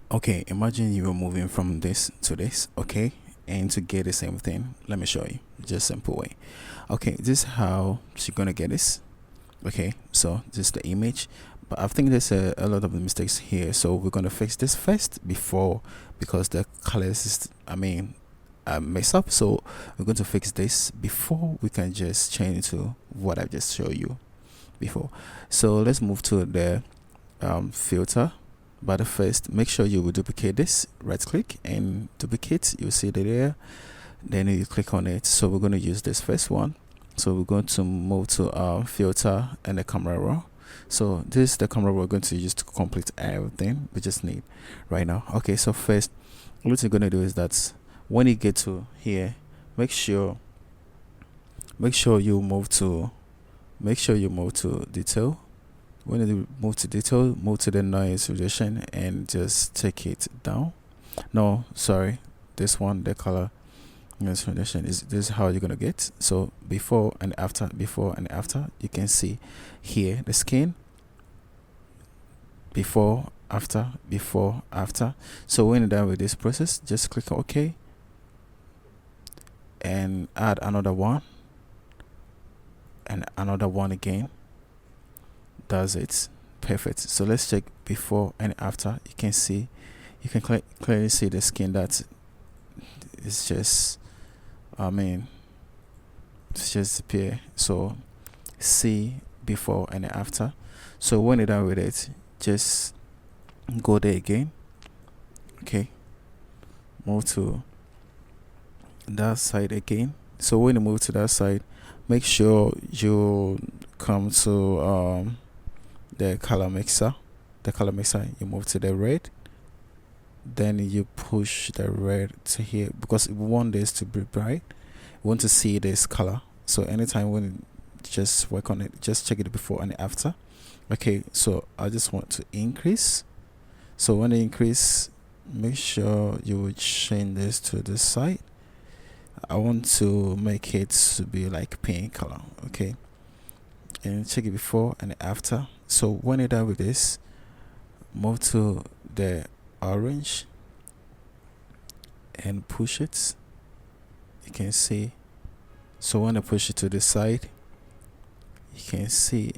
Okay, imagine you were moving from this to this, okay, and to get the same thing, let me show you just simple way. Okay, this is how she's gonna get this. Okay, so this is the image, but I think there's a lot of mistakes here, so we're gonna fix this first before, because the colors is, mess up. So we're going to fix this before we can just change to what I just showed you before. So let's move to the filter. But first, make sure you will duplicate this. Right click and duplicate. You see the layer, then you click on it. So we're going to use this first one. So we're going to move to filter and the camera raw. So this is the camera we're going to use to complete everything we just need right now. Okay, so first what you're going to do is that when you get to here, make sure you move to detail. When you move to detail, move to the noise reduction and just take it down. No, sorry, this one, the color noise reduction, is this is how you're gonna get. So before and after, you can see here the skin, before after. So when you're done with this process, just click OK and add another one and another one again. Does it perfect. So let's check before and after. You can clearly see the skin that is just it's just disappear. So see before and after. So when you're done with it, just go there again. Okay, move to that side again. So when you move to that side, make sure you come to the color mixer. You move to the red, then you push the red to here, because we want this to be bright. We want to see this color. So anytime when you just work on it, just check it before and after. Okay, so I just want to increase. So when you increase, make sure you would change this to this side. I want to make it to be like pink color. Okay, and check it before and after. So when you're done with this, move to the orange and push it. You can see. So when I push it to the side, you can see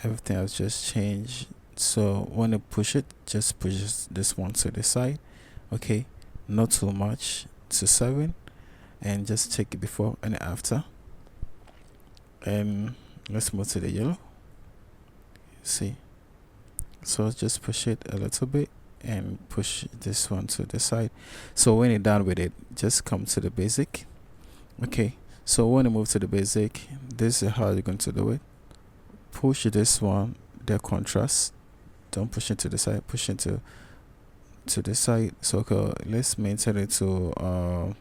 everything has just changed. So when I push it, just push this one to the side. Okay, not too much, to 7, and just check it before and after. And let's move to the yellow. See, so just push it a little bit and push this one to the side. So when you're done with it, just come to the basic. Okay, so when you move to the basic, this is how you're going to do it. Push this one, the contrast, don't push it to the side, push it to the side. So let's maintain it to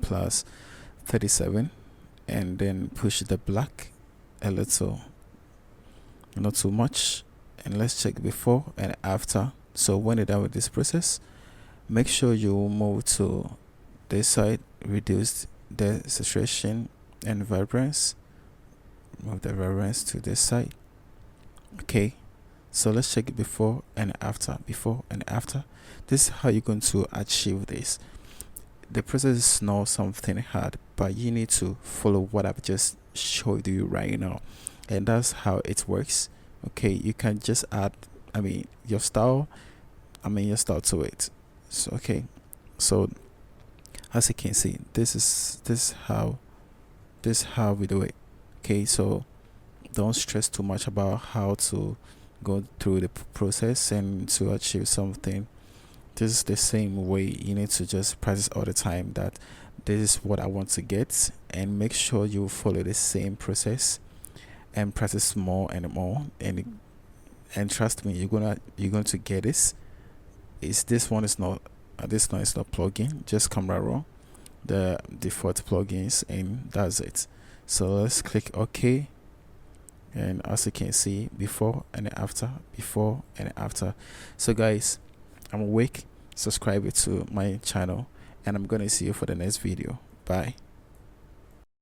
plus 37, and then push the black a little, not too much, and let's check before and after. So when you're done with this process, make sure you move to this side, reduce the saturation and vibrance, move the vibrance to this side. Okay, so let's check it before and after. This is how you're going to achieve this. The process is not something hard, but you need to follow what I've just showed you right now, and that's how it works. Okay, you can just add your style to it. So okay, so as you can see, this is how we do it. Okay, so don't stress too much about how to go through the process and to achieve something. This is the same way. You need to just practice all the time that this is what I want to get, and make sure you follow the same process and practice more and more, and trust me, you're going to get this. This one is not plugin, just camera raw, the default plugins, and that's it. So let's click OK, and as you can see, before and after. So guys, I'm awake, subscribe to my channel, and I'm gonna see you for the next video. Bye.